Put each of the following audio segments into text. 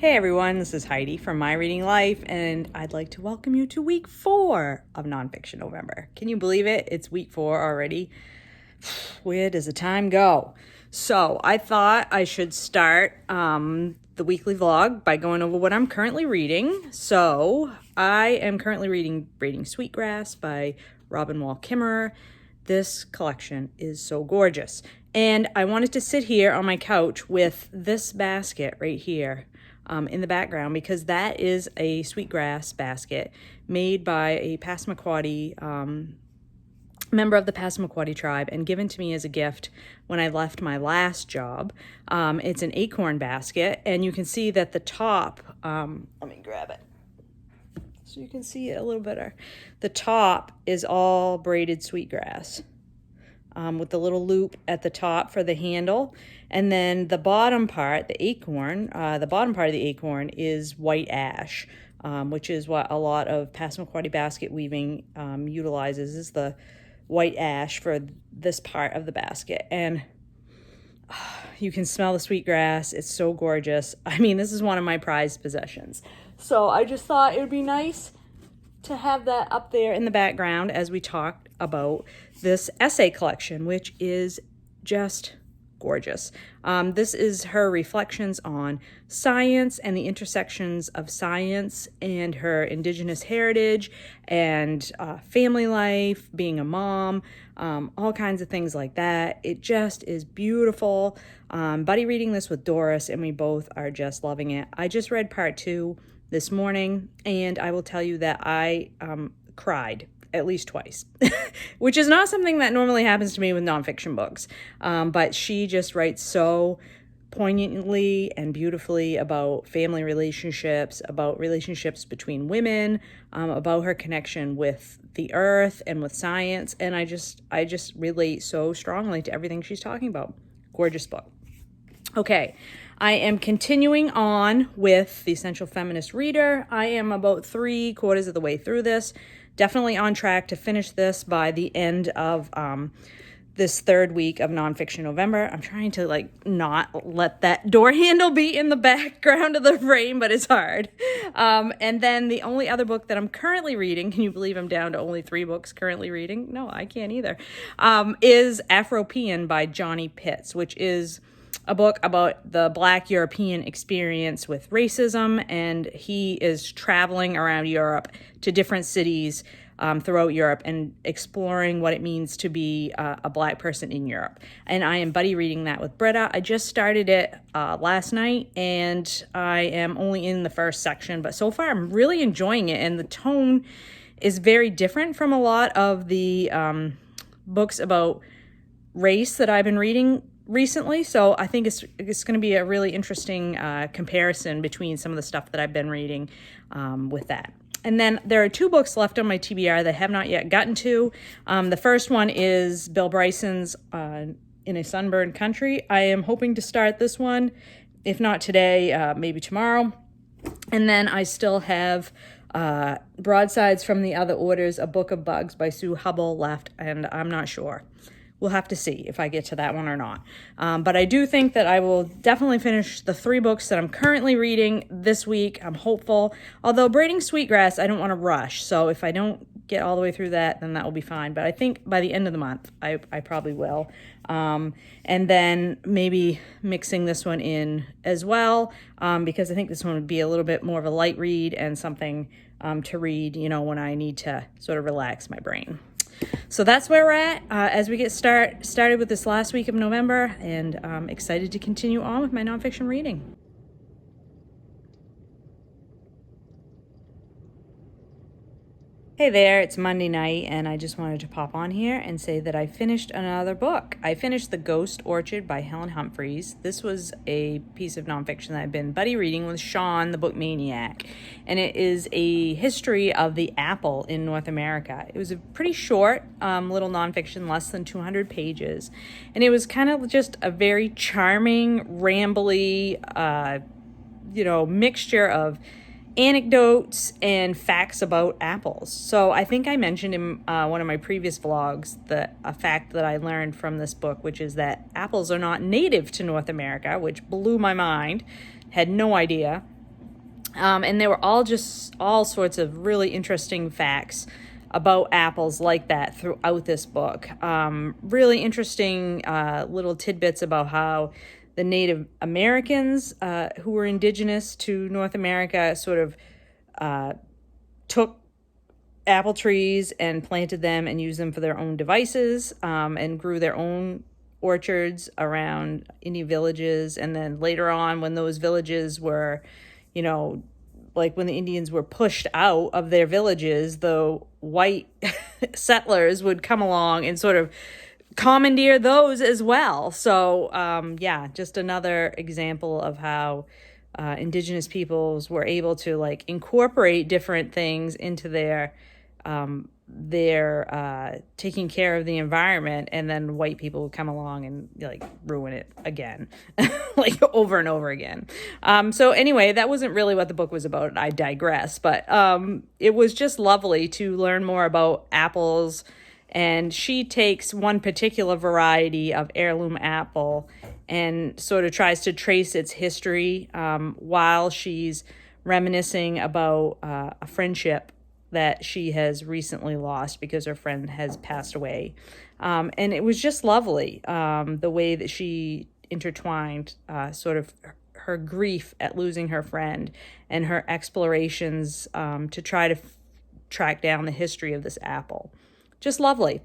Hey everyone, this is Heidi from My Reading Life, and I'd like to welcome you to week 4 of NonFiction November. Can you believe it? It's week 4 already. Where does the time go? So I thought I should start the weekly vlog by going over what I'm currently reading. So I am currently reading Braiding Sweetgrass by Robin Wall Kimmerer. This collection is so gorgeous. And I wanted to sit here on my couch with this basket right here in the background, because that is a Sweetgrass basket made by a Passamaquoddy member of the Passamaquoddy tribe and given to me as a gift when I left my last job. It's an acorn basket, and you can see that the top, let me grab it so you can see it a little better. The top is all braided sweetgrass with the little loop at the top for the handle. And then the bottom part, the acorn, the bottom part of the acorn is white ash, which is what a lot of Passamaquoddy basket weaving utilizes, is the white ash for this part of the basket. And you can smell the sweetgrass. It's so gorgeous. I mean, this is one of my prized possessions. So I just thought it would be nice to have that up there in the background as we talked about this essay collection, which is just gorgeous. This is her reflections on science and the intersections of science and her Indigenous heritage and family life, being a mom, all kinds of things like that. It just is beautiful. Buddy reading this with Doris, and we both are just loving it. I just read part 2 this morning, and I will tell you that I cried at least twice, which is not something that normally happens to me with nonfiction books. But she just writes so poignantly and beautifully about family relationships, about relationships between women, about her connection with the earth and with science. And I just relate so strongly to everything she's talking about. Gorgeous book. Okay, I am continuing on with The Essential Feminist Reader. I am about 3/4 of the way through this. Definitely on track to finish this by the end of this 3rd week of Nonfiction November. I'm trying to not let that door handle be in the background of the frame, but it's hard. And then the only other book that I'm currently reading, can you believe I'm down to only 3 books currently reading? No, I can't either, is Afropean by Johnny Pitts, which is a book about the Black European experience with racism, and he is traveling around Europe to different cities throughout Europe and exploring what it means to be a Black person in Europe. And I am buddy reading that with Britta. I just started it last night, and I am only in the first section, but so far I'm really enjoying it, and the tone is very different from a lot of the books about race that I've been reading recently. So I think it's going to be a really interesting comparison between some of the stuff that I've been reading with that. And then there are 2 books left on my TBR that I have not yet gotten to. The first one is Bill Bryson's In a Sunburned Country. I am hoping to start this one, if not today, maybe tomorrow. And then I still have Broadsides from the Other Orders, A Book of Bugs by Sue Hubble left, and I'm not sure. We'll have to see if I get to that one or not. But I do think that I will definitely finish the 3 books that I'm currently reading this week. I'm hopeful. Although Braiding Sweetgrass, I don't want to rush. So if I don't get all the way through that, then that will be fine. But I think by the end of the month, I probably will. And then maybe mixing this one in as well, because I think this one would be a little bit more of a light read and something to read, when I need to sort of relax my brain. So that's where we're at as we get started with this last week of November, and I'm excited to continue on with my nonfiction reading. Hey there, it's Monday night, and I just wanted to pop on here and say that I finished another book. I finished The Ghost Orchard by Helen Humphries. This was a piece of nonfiction that I've been buddy reading with Sean, the book maniac, and it is a history of the apple in North America. It was a pretty short little nonfiction, less than 200 pages, and it was kind of just a very charming, rambly, mixture of anecdotes and facts about apples. So I think I mentioned in one of my previous vlogs a fact that I learned from this book, which is that apples are not native to North America, which blew my mind. Had no idea. And there were all sorts of really interesting facts about apples like that throughout this book. Really interesting little tidbits about how the Native Americans who were indigenous to North America sort of took apple trees and planted them and used them for their own devices, and grew their own orchards around Indian villages. And then later on, when those villages were, like when the Indians were pushed out of their villages, the white settlers would come along and sort of commandeer those as well. So, just another example of how indigenous peoples were able to like incorporate different things into their taking care of the environment, and then white people would come along and like ruin it again, like over and over again. So anyway, that wasn't really what the book was about. I digress, but it was just lovely to learn more about apples. And she takes one particular variety of heirloom apple and sort of tries to trace its history while she's reminiscing about a friendship that she has recently lost because her friend has passed away. And it was just lovely, the way that she intertwined sort of her grief at losing her friend and her explorations to try to track down the history of this apple. Just lovely.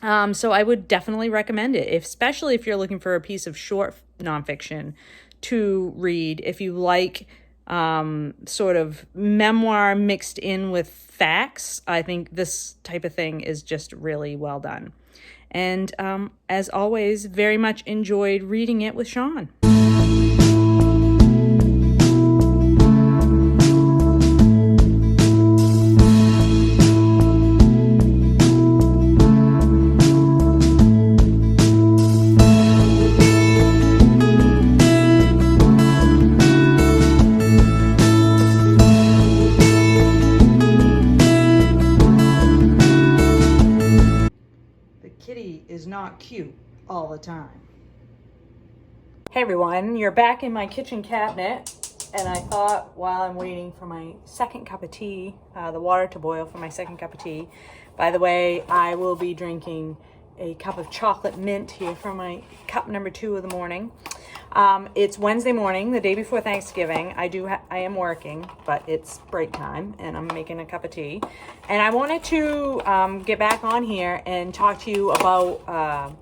So I would definitely recommend it, especially if you're looking for a piece of short nonfiction to read. If you like sort of memoir mixed in with facts, I think this type of thing is just really well done. And as always, very much enjoyed reading it with Sean. Is not cute all the time. Hey everyone, you're back in my kitchen cabinet, and I thought while I'm waiting for my second cup of tea, the water to boil for my second cup of tea. By the way, I will be drinking a cup of chocolate mint here for my cup number 2 of the morning. It's Wednesday morning, the day before Thanksgiving. I am working, but it's break time, and I'm making a cup of tea. And I wanted to get back on here and talk to you about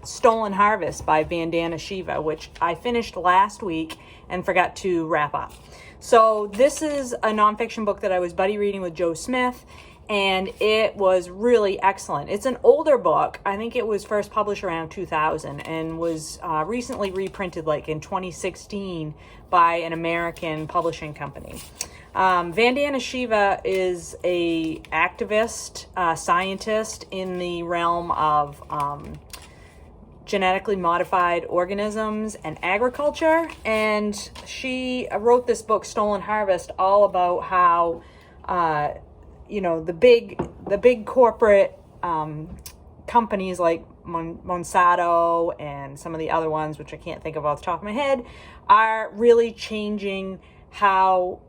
Stolen Harvest by Vandana Shiva, which I finished last week and forgot to wrap up. So this is a nonfiction book that I was buddy reading with Joe Smith, and it was really excellent. It's an older book. I think it was first published around 2000 and was recently reprinted like in 2016 by an American publishing company. Vandana Shiva is a activist, scientist in the realm of genetically modified organisms and agriculture. And she wrote this book, Stolen Harvest, all about how the big corporate companies like Monsanto and some of the other ones, which I can't think of off the top of my head, are really changing how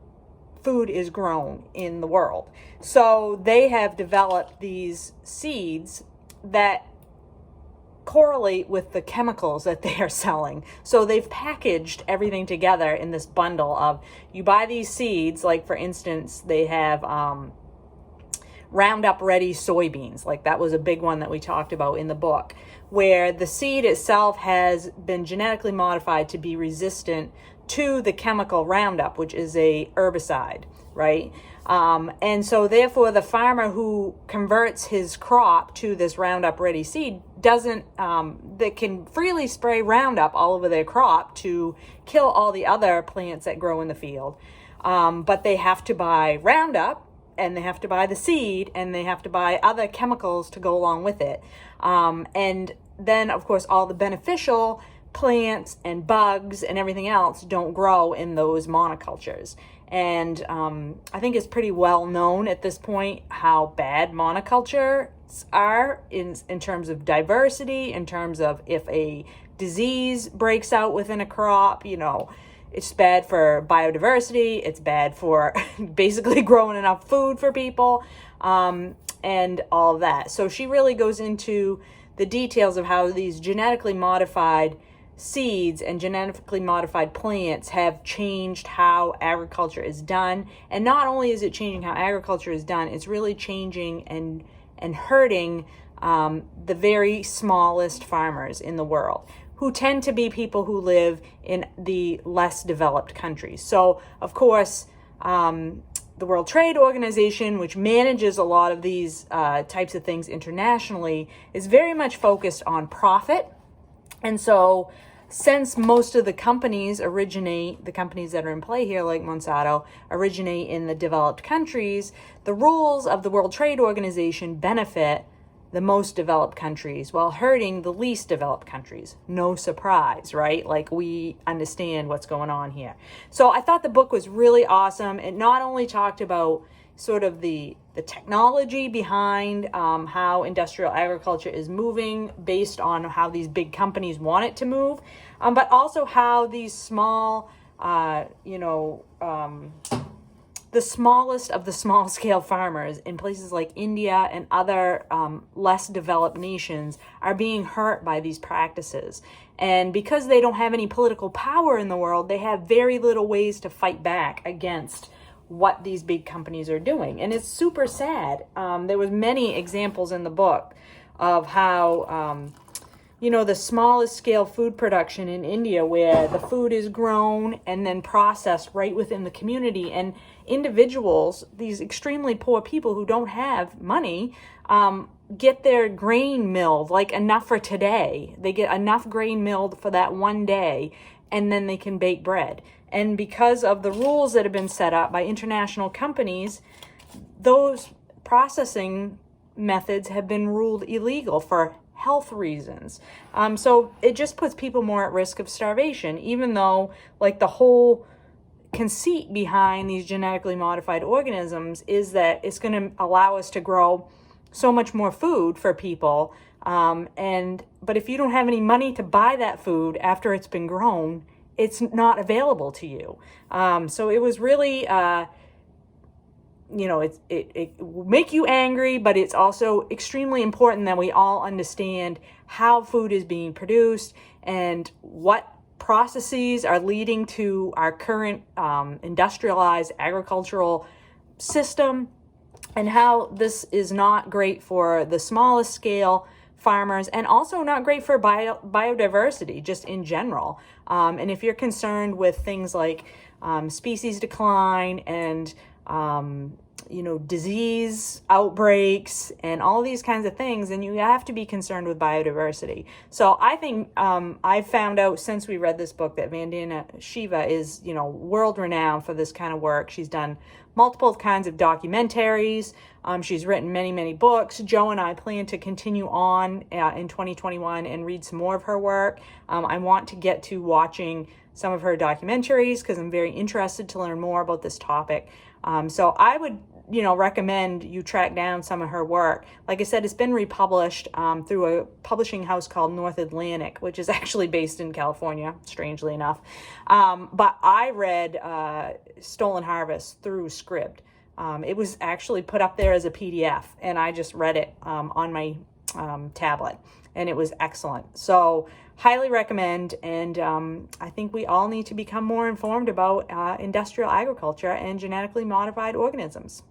food is grown in the world. So they have developed these seeds that correlate with the chemicals that they are selling. So they've packaged everything together in this bundle of, you buy these seeds, like for instance, they have Roundup Ready soybeans. Like that was a big one that we talked about in the book, where the seed itself has been genetically modified to be resistant to the chemical Roundup, which is a herbicide, right? And so therefore the farmer who converts his crop to this Roundup Ready seed they can freely spray Roundup all over their crop to kill all the other plants that grow in the field. But they have to buy Roundup, and they have to buy the seed, and they have to buy other chemicals to go along with it. And then, of course, all the beneficial plants and bugs and everything else don't grow in those monocultures. And I think it's pretty well known at this point how bad monocultures are in terms of diversity, in terms of if a disease breaks out within a crop, It's bad for biodiversity. It's bad for basically growing enough food for people, and all of that. So she really goes into the details of how these genetically modified seeds and genetically modified plants have changed how agriculture is done. And not only is it changing how agriculture is done, it's really changing and hurting the very smallest farmers in the world, who tend to be people who live in the less developed countries. So, of course, the World Trade Organization, which manages a lot of these types of things internationally, is very much focused on profit. And so, since most of the companies the companies that are in play here, like Monsanto, originate in the developed countries, the rules of the World Trade Organization benefit the most developed countries while hurting the least developed countries. No surprise, right? Like, we understand what's going on here. So I thought the book was really awesome. It not only talked about sort of the technology behind how industrial agriculture is moving based on how these big companies want it to move, but also how these small, the smallest of the small scale farmers in places like India and other less developed nations are being hurt by these practices. And because they don't have any political power in the world, they have very little ways to fight back against what these big companies are doing. And it's super sad. There was many examples in the book of how, the smallest scale food production in India, where the food is grown and then processed right within the community, and individuals, these extremely poor people who don't have money, get their grain milled, like enough for today. They get enough grain milled for that one day, and then they can bake bread. And because of the rules that have been set up by international companies, those processing methods have been ruled illegal for health reasons. So it just puts people more at risk of starvation, even though, like, the whole conceit behind these genetically modified organisms is that it's going to allow us to grow so much more food for people. But if you don't have any money to buy that food after it's been grown, it's not available to you. So it was really, it will make you angry, but it's also extremely important that we all understand how food is being produced and what processes are leading to our current industrialized agricultural system, and how this is not great for the smallest scale farmers, and also not great for biodiversity just in general. And if you're concerned with things like species decline and disease outbreaks and all these kinds of things, then you have to be concerned with biodiversity. So I think I've found out since we read this book that Vandana Shiva is, world renowned for this kind of work. She's done multiple kinds of documentaries. She's written many, many books. Joe and I plan to continue on in 2021 and read some more of her work. I want to get to watching some of her documentaries because I'm very interested to learn more about this topic. So I would, recommend you track down some of her work. Like I said, it's been republished through a publishing house called North Atlantic, which is actually based in California, strangely enough. But I read Stolen Harvest through Scribd. It was actually put up there as a PDF, and I just read it on my tablet, and it was excellent. So highly recommend, and I think we all need to become more informed about industrial agriculture and genetically modified organisms.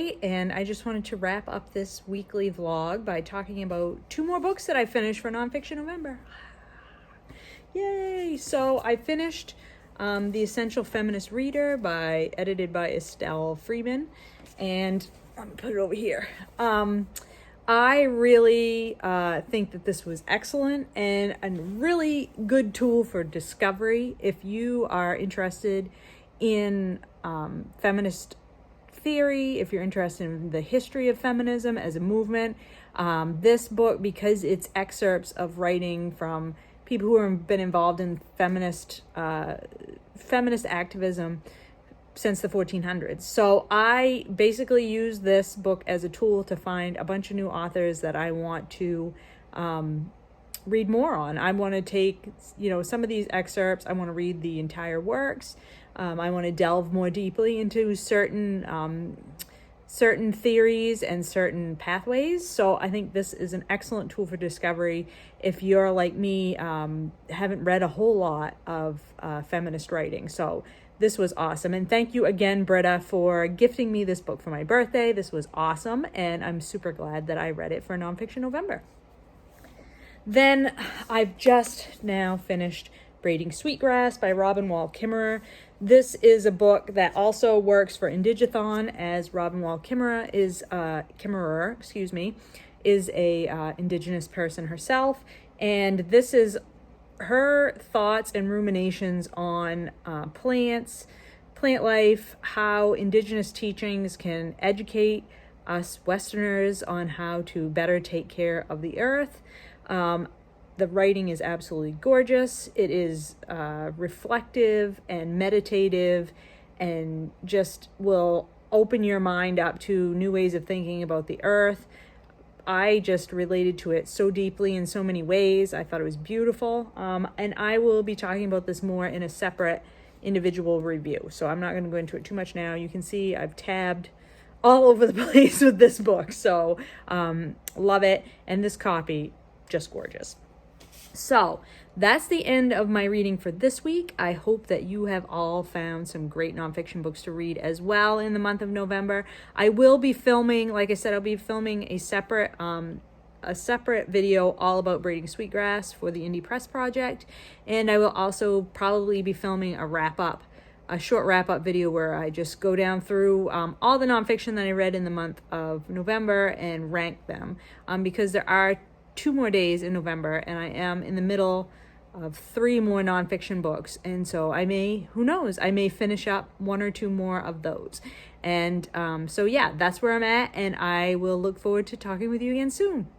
Thursday, and I just wanted to wrap up this weekly vlog by talking about 2 more books that I finished for NonFiction November. Yay! So I finished The Essential Feminist Reader edited by Estelle Freeman, and I'm gonna put it over here. I really think that this was excellent and a really good tool for discovery. If you are interested in feminist theory, if you're interested in the history of feminism as a movement, this book, because it's excerpts of writing from people who have been involved in feminist activism since the 1400s. So I basically use this book as a tool to find a bunch of new authors that I want to read more on. I want to take, some of these excerpts, I want to read the entire works. I want to delve more deeply into certain theories and certain pathways. So I think this is an excellent tool for discovery if you're like me, haven't read a whole lot of feminist writing. So this was awesome. And thank you again, Britta, for gifting me this book for my birthday. This was awesome, and I'm super glad that I read it for NonFiction November. Then I've just now finished Braiding Sweetgrass by Robin Wall Kimmerer. This is a book that also works for Indigathon, as Robin Wall Kimmerer is a Indigenous person herself, and this is her thoughts and ruminations on plants, plant life, how Indigenous teachings can educate us Westerners on how to better take care of the earth. The writing is absolutely gorgeous. It is reflective and meditative, and just will open your mind up to new ways of thinking about the earth. I just related to it so deeply in so many ways. I thought it was beautiful. And I will be talking about this more in a separate individual review. So I'm not going to go into it too much now. You can see I've tabbed all over the place with this book. So love it. And this copy, just gorgeous. So that's the end of my reading for this week. I hope that you have all found some great nonfiction books to read as well in the month of November. I will be filming, like I said, I'll be filming a separate video all about Braiding Sweetgrass for the Indie Press Project. And I will also probably be filming a short wrap-up video where I just go down through all the nonfiction that I read in the month of November and rank them, because there are 2 more days in November, and I am in the middle of 3 more nonfiction books, and so who knows, I may finish up 1 or 2 more of those. And so yeah, that's where I'm at, and I will look forward to talking with you again soon.